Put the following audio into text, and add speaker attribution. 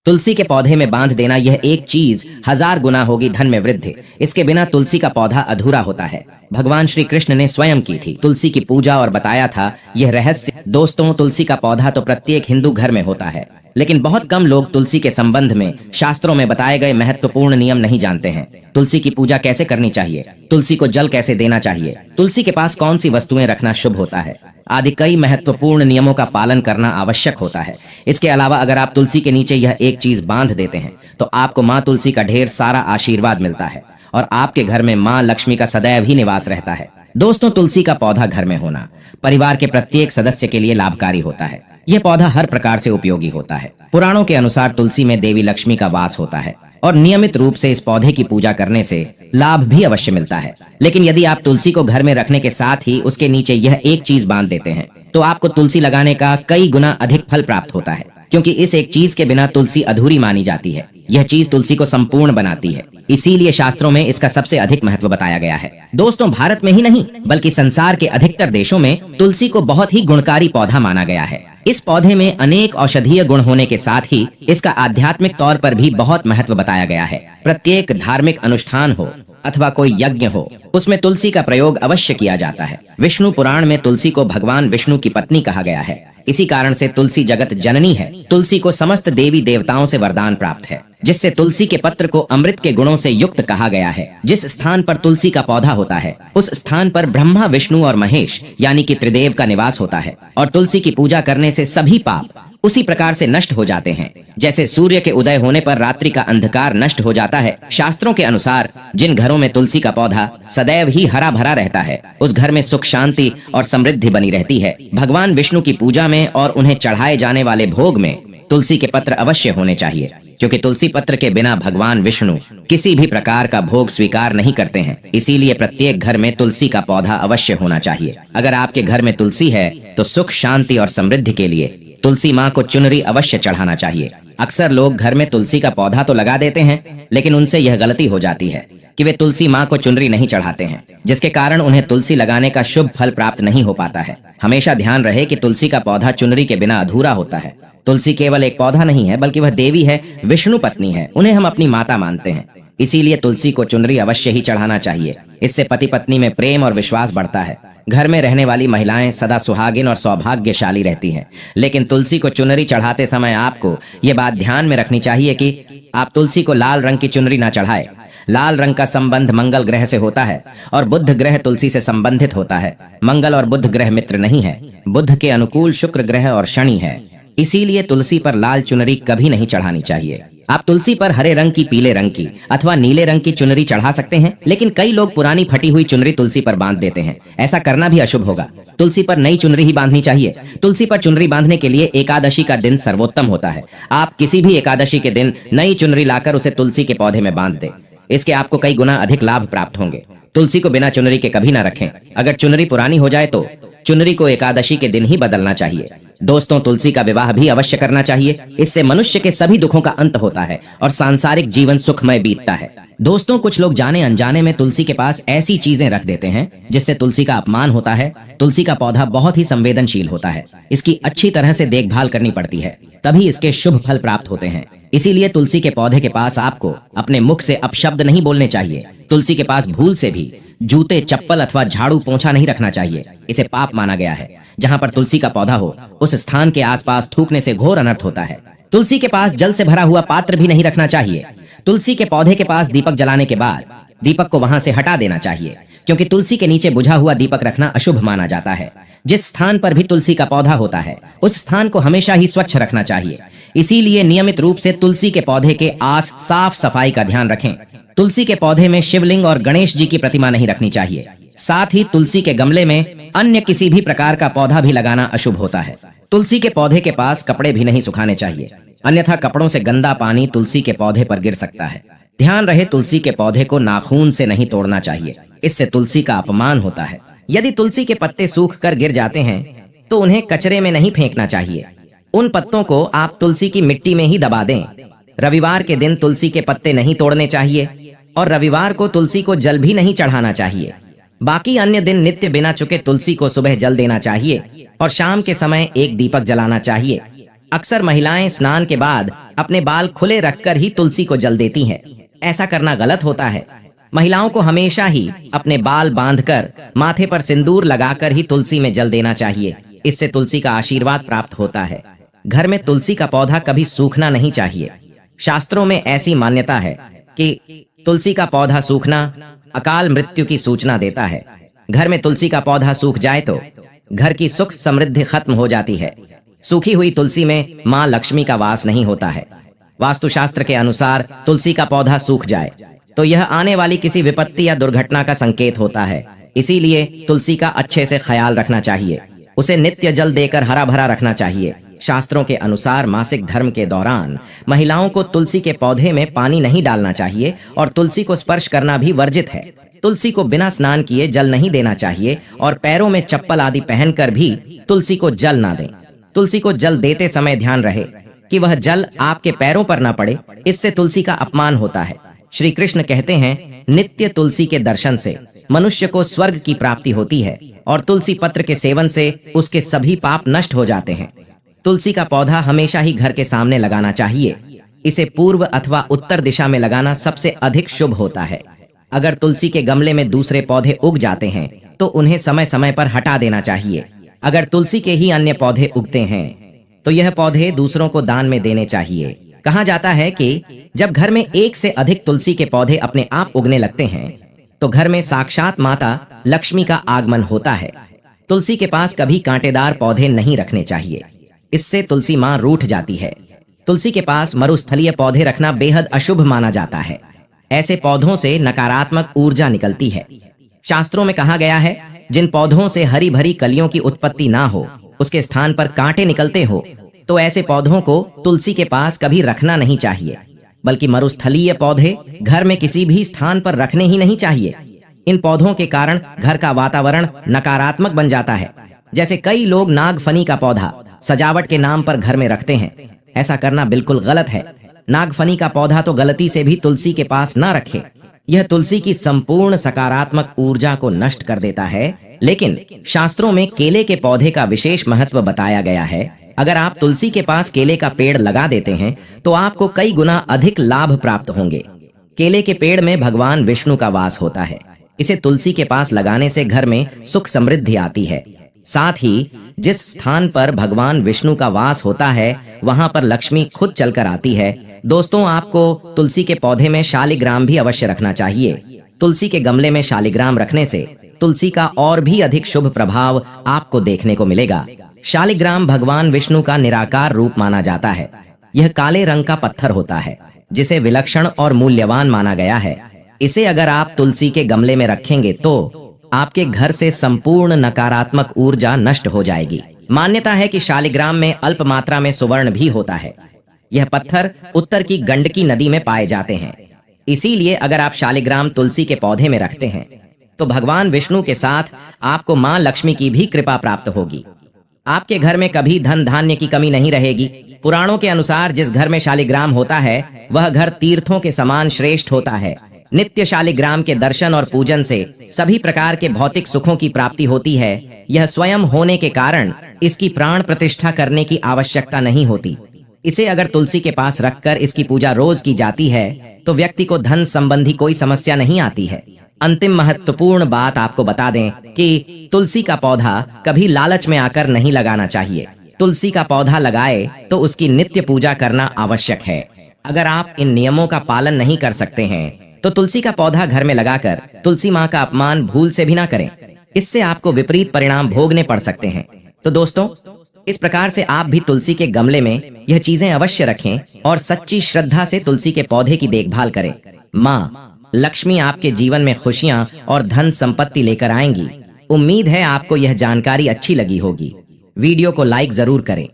Speaker 1: तुलसी के पौधे में बांध देना यह एक चीज 1000 गुना होगी धन में वृद्धि। इसके बिना तुलसी का पौधा अधूरा होता है। भगवान श्री कृष्ण ने स्वयं की थी तुलसी की पूजा और बताया था यह रहस्य। दोस्तों, तुलसी का पौधा तो प्रत्येक हिंदू घर में होता है, लेकिन बहुत कम लोग तुलसी के संबंध में शास्त्रों में बताए गए महत्वपूर्ण नियम नहीं जानते हैं। तुलसी की पूजा कैसे करनी चाहिए, तुलसी को जल कैसे देना चाहिए, तुलसी के पास कौन सी वस्तुएं रखना शुभ होता है आदि कई महत्वपूर्ण नियमों का पालन करना आवश्यक होता है। इसके अलावा अगर आप तुलसी के नीचे यह एक चीज बांध देते हैं तो आपको माँ तुलसी का ढेर सारा आशीर्वाद मिलता है और आपके घर में माँ लक्ष्मी का सदैव ही निवास रहता है। दोस्तों, तुलसी का पौधा घर में होना परिवार के प्रत्येक सदस्य के लिए लाभकारी होता है। यह पौधा हर प्रकार से उपयोगी होता है। पुराणों के अनुसार तुलसी में देवी लक्ष्मी का वास होता है और नियमित रूप से इस पौधे की पूजा करने से लाभ भी अवश्य मिलता है। लेकिन यदि आप तुलसी को घर में रखने के साथ ही उसके नीचे यह एक चीज बांध देते हैं तो आपको तुलसी लगाने का कई गुना अधिक फल प्राप्त होता है, क्योंकि इस एक चीज के बिना तुलसी अधूरी मानी जाती है। यह चीज तुलसी को संपूर्ण बनाती है, इसीलिए शास्त्रों में इसका सबसे अधिक महत्व बताया गया है। दोस्तों, भारत में ही नहीं बल्कि संसार के अधिकतर देशों में तुलसी को बहुत ही गुणकारी पौधा माना गया है। इस पौधे में अनेक औषधीय गुण होने के साथ ही इसका आध्यात्मिक तौर पर भी बहुत महत्व बताया गया है। प्रत्येक धार्मिक अनुष्ठान हो अथवा कोई यज्ञ हो, उसमें तुलसी का प्रयोग अवश्य किया जाता है। विष्णु पुराण में तुलसी को भगवान विष्णु की पत्नी कहा गया है। इसी कारण से तुलसी जगत जननी है। तुलसी को समस्त देवी देवताओं से वरदान प्राप्त है, जिससे तुलसी के पत्र को अमृत के गुणों से युक्त कहा गया है। जिस स्थान पर तुलसी का पौधा होता है उस स्थान पर ब्रह्मा, विष्णु और महेश यानी कि त्रिदेव का निवास होता है और तुलसी की पूजा करने से सभी पाप उसी प्रकार से नष्ट हो जाते हैं जैसे सूर्य के उदय होने पर रात्रि का अंधकार नष्ट हो जाता है। शास्त्रों के अनुसार जिन घरों में तुलसी का पौधा सदैव ही हरा भरा रहता है उस घर में सुख, शांति और समृद्धि बनी रहती है। भगवान विष्णु की पूजा में और उन्हें चढ़ाए जाने वाले भोग में तुलसी के पत्र अवश्य होने चाहिए, क्योंकि तुलसी पत्र के बिना भगवान विष्णु किसी भी प्रकार का भोग स्वीकार नहीं करते हैं। इसीलिए प्रत्येक घर में तुलसी का पौधा अवश्य होना चाहिए। अगर आपके घर में तुलसी है तो सुख, शांति और समृद्धि के लिए तुलसी माँ को चुनरी अवश्य चढ़ाना चाहिए। अक्सर लोग घर में तुलसी का पौधा तो लगा देते हैं, लेकिन उनसे यह गलती हो जाती है कि वे तुलसी माँ को चुनरी नहीं चढ़ाते हैं, जिसके कारण उन्हें तुलसी लगाने का शुभ फल प्राप्त नहीं हो पाता है। हमेशा ध्यान रहे कि तुलसी का पौधा चुनरी के बिना अधूरा होता है। तुलसी केवल एक पौधा नहीं है, बल्कि वह देवी है, विष्णु पत्नी है। उन्हें हम अपनी माता मानते हैं, इसीलिए तुलसी को चुनरी अवश्य ही चढ़ाना चाहिए। इससे पति पत्नी में प्रेम और विश्वास बढ़ता है। घर में रहने वाली महिलाएं सदा सुहागिन और सौभाग्यशाली रहती हैं। लेकिन तुलसी को चुनरी चढ़ाते समय आपको ये बात ध्यान में रखनी चाहिए कि आप तुलसी को लाल रंग की चुनरी न चढ़ाएं। लाल रंग का संबंध मंगल ग्रह से होता है और बुध ग्रह तुलसी से संबंधित होता है। मंगल और बुध ग्रह मित्र नहीं है। बुध के अनुकूल शुक्र ग्रह और शनि है। इसीलिए तुलसी पर लाल चुनरी कभी नहीं चढ़ानी चाहिए। आप तुलसी पर हरे रंग की, पीले रंग की अथवा नीले रंग की चुनरी चढ़ा सकते हैं, लेकिन कई लोग पुरानी फटी हुई चुनरी तुलसी पर बांध देते हैं। ऐसा करना भी अशुभ होगा। तुलसी पर नई चुनरी ही बांधनी चाहिए। तुलसी पर चुनरी बांधने के लिए एकादशी का दिन सर्वोत्तम होता है। आप किसी भी एकादशी के दिन नई चुनरी लाकर उसे तुलसी के पौधे में बांध दें। इसके आपको कई गुना अधिक लाभ प्राप्त होंगे। तुलसी को बिना चुनरी के कभी ना रखें। अगर चुनरी पुरानी हो जाए तो चुनरी को एकादशी के दिन ही बदलना चाहिए। दोस्तों, तुलसी का विवाह भी अवश्य करना चाहिए। इससे मनुष्य के सभी दुखों का अंत होता है और सांसारिक जीवन सुखमय बीतता है। दोस्तों, कुछ लोग जाने अनजाने में तुलसी के पास ऐसी चीजें रख देते हैं जिससे तुलसी का अपमान होता है। तुलसी का पौधा बहुत ही संवेदनशील होता है। इसकी अच्छी तरह से देखभाल करनी पड़ती है, तभी इसके शुभ फल प्राप्त होते हैं। इसीलिए तुलसी के पौधे के पास आपको अपने मुख से अपशब्द नहीं बोलने चाहिए। तुलसी के पास भूल से भी जूते, चप्पल अथवा झाड़ू, पोंछा नहीं रखना चाहिए। इसे पाप माना गया है। जहाँ पर तुलसी का पौधा हो उस स्थान के आसपास थूकने से घोर अनर्थ होता है। तुलसी के पास जल से भरा हुआ पात्र भी नहीं रखना चाहिए। तुलसी के पौधे के पास दीपक जलाने के बाद दीपक को वहां से हटा देना चाहिए, क्योंकि तुलसी के नीचे बुझा हुआ दीपक रखना अशुभ माना जाता है। जिस स्थान पर भी तुलसी का पौधा होता है उस स्थान को हमेशा ही स्वच्छ रखना चाहिए। इसीलिए नियमित रूप से तुलसी के पौधे के आस साफ सफाई का ध्यान रखें। तुलसी के पौधे में शिवलिंग और गणेश जी की प्रतिमा नहीं रखनी चाहिए। साथ ही तुलसी के गमले में अन्य किसी भी प्रकार का पौधा भी लगाना अशुभ होता है। तुलसी के पौधे के पास कपड़े भी नहीं सुखाने चाहिए, अन्यथा कपड़ों से गंदा पानी तुलसी के पौधे पर गिर सकता है। ध्यान रहे, तुलसी के पौधे को नाखून से नहीं तोड़ना चाहिए, इससे तुलसी का अपमान होता है। यदि तुलसी के पत्ते सूख कर गिर जाते हैं तो उन्हें कचरे में नहीं फेंकना चाहिए। उन पत्तों को आप तुलसी की मिट्टी में ही दबा दें। रविवार के दिन तुलसी के पत्ते नहीं तोड़ने चाहिए और रविवार को तुलसी को जल भी नहीं चढ़ाना चाहिए। बाकी अन्य दिन नित्य बिना चुके तुलसी को सुबह जल देना चाहिए और शाम के समय एक दीपक जलाना चाहिए। अक्सर महिलाएं स्नान के बाद अपने बाल खुले रखकर ही तुलसी को जल देती हैं। ऐसा करना गलत होता है। महिलाओं को हमेशा ही अपने बाल बांधकर माथे पर सिंदूर लगाकर ही तुलसी में जल देना चाहिए। इससे तुलसी का आशीर्वाद प्राप्त होता है। घर में तुलसी का पौधा कभी सूखना नहीं चाहिए। शास्त्रों में ऐसी मान्यता है कि तुलसी का पौधा सूखना अकाल मृत्यु की सूचना देता है। घर में तुलसी का पौधा सूख जाए तो घर की सुख समृद्धि खत्म हो जाती है। सूखी हुई तुलसी में मां लक्ष्मी का वास नहीं होता है। वास्तुशास्त्र के अनुसार तुलसी का पौधा सूख जाए तो यह आने वाली किसी विपत्ति या दुर्घटना का संकेत होता है। इसीलिए तुलसी का अच्छे से ख्याल रखना चाहिए। उसे नित्य जल देकर हरा भरा रखना चाहिए। शास्त्रों के अनुसार मासिक धर्म के दौरान महिलाओं को तुलसी के पौधे में पानी नहीं डालना चाहिए और तुलसी को स्पर्श करना भी वर्जित है। तुलसी को बिना स्नान किए जल नहीं देना चाहिए और पैरों में चप्पल आदि पहनकर भी तुलसी को जल ना दें। तुलसी को जल देते समय ध्यान रहे कि वह जल आपके पैरों पर ना पड़े, इससे तुलसी का अपमान होता है। श्री कृष्ण कहते हैं, नित्य तुलसी के दर्शन से मनुष्य को स्वर्ग की प्राप्ति होती है और तुलसी पत्र के सेवन से उसके सभी पाप नष्ट हो जाते हैं। तुलसी का पौधा हमेशा ही घर के सामने लगाना चाहिए। इसे पूर्व अथवा उत्तर दिशा में लगाना सबसे अधिक शुभ होता है। अगर तुलसी के गमले में दूसरे पौधे उग जाते हैं तो उन्हें समय समय पर हटा देना चाहिए। अगर तुलसी के ही अन्य पौधे उगते हैं तो यह पौधे दूसरों को दान में देने चाहिए। कहा जाता है कि जब घर में एक से अधिक तुलसी के पौधे अपने आप उगने लगते हैं तो घर में साक्षात माता लक्ष्मी का आगमन होता है। तुलसी के पास कभी कांटेदार पौधे नहीं रखने चाहिए, इससे तुलसी मां रूठ जाती है। तुलसी के पास मरुस्थलीय पौधे रखना बेहद अशुभ माना जाता है। ऐसे पौधों से नकारात्मक ऊर्जा निकलती है। शास्त्रों में कहा गया है, जिन पौधों से हरी भरी कलियों की उत्पत्ति ना हो, उसके स्थान पर कांटे निकलते हो, तो ऐसे पौधों को तुलसी के पास कभी रखना नहीं चाहिए। बल्कि मरुस्थलीय पौधे घर में किसी भी स्थान पर रखने ही नहीं चाहिए। इन पौधों के कारण घर का वातावरण नकारात्मक बन जाता है। जैसे कई लोग नागफनी का पौधा सजावट के नाम पर घर में रखते हैं। ऐसा करना बिल्कुल गलत है। नागफनी का पौधा तो गलती से भी तुलसी के पास ना रखें। यह तुलसी की संपूर्ण सकारात्मक ऊर्जा को नष्ट कर देता है। लेकिन शास्त्रों में केले के पौधे का विशेष महत्व बताया गया है। अगर आप तुलसी के पास केले का पेड़ लगा देते हैं तो आपको कई गुना अधिक लाभ प्राप्त होंगे। केले के पेड़ में भगवान विष्णु का वास होता है। इसे तुलसी के पास लगाने से घर में सुख समृद्धि आती है। साथ ही जिस स्थान पर भगवान विष्णु का वास होता है वहां पर लक्ष्मी खुद चलकर आती है। दोस्तों, आपको तुलसी के पौधे में शालिग्राम भी अवश्य रखना चाहिए। तुलसी के गमले में शालिग्राम रखने से तुलसी का और भी अधिक शुभ प्रभाव आपको देखने को मिलेगा। शालिग्राम भगवान विष्णु का निराकार रूप माना जाता है। यह काले रंग का पत्थर होता है जिसे विलक्षण और मूल्यवान माना गया है। इसे अगर आप तुलसी के गमले में रखेंगे तो आपके घर से संपूर्ण नकारात्मक ऊर्जा नष्ट हो जाएगी। मान्यता है कि शालिग्राम में अल्प मात्रा में सुवर्ण भी होता है। यह पत्थर उत्तर की गंडकी नदी में पाए जाते हैं। इसीलिए अगर आप शालिग्राम तुलसी के पौधे में रखते हैं तो भगवान विष्णु के साथ आपको मां लक्ष्मी की भी कृपा प्राप्त होगी। आपके घर में कभी धन धान्य की कमी नहीं रहेगी। पुराणों के अनुसार जिस घर में शालिग्राम होता है वह घर तीर्थों के समान श्रेष्ठ होता है। नित्य शालिग्राम के दर्शन और पूजन से सभी प्रकार के भौतिक सुखों की प्राप्ति होती है। यह स्वयं होने के कारण इसकी प्राण प्रतिष्ठा करने की आवश्यकता नहीं होती। इसे अगर तुलसी के पास रखकर इसकी पूजा रोज की जाती है तो व्यक्ति को धन संबंधी कोई समस्या नहीं आती है। अंतिम महत्वपूर्ण बात आपको बता दें कि तुलसी का पौधा कभी लालच में आकर नहीं लगाना चाहिए। तुलसी का पौधा लगाए तो उसकी नित्य पूजा करना आवश्यक है। अगर आप इन नियमों का पालन नहीं कर सकते हैं तो तुलसी का पौधा घर में लगाकर तुलसी माँ का अपमान भूल से भी ना करें। इससे आपको विपरीत परिणाम भोगने पड़ सकते हैं। तो दोस्तों, इस प्रकार से आप भी तुलसी के गमले में यह चीजें अवश्य रखें और सच्ची श्रद्धा से तुलसी के पौधे की देखभाल करें। माँ लक्ष्मी आपके जीवन में खुशियां और धन संपत्ति लेकर आएंगी। उम्मीद है आपको यह जानकारी अच्छी लगी होगी। वीडियो को लाइक जरूर करें।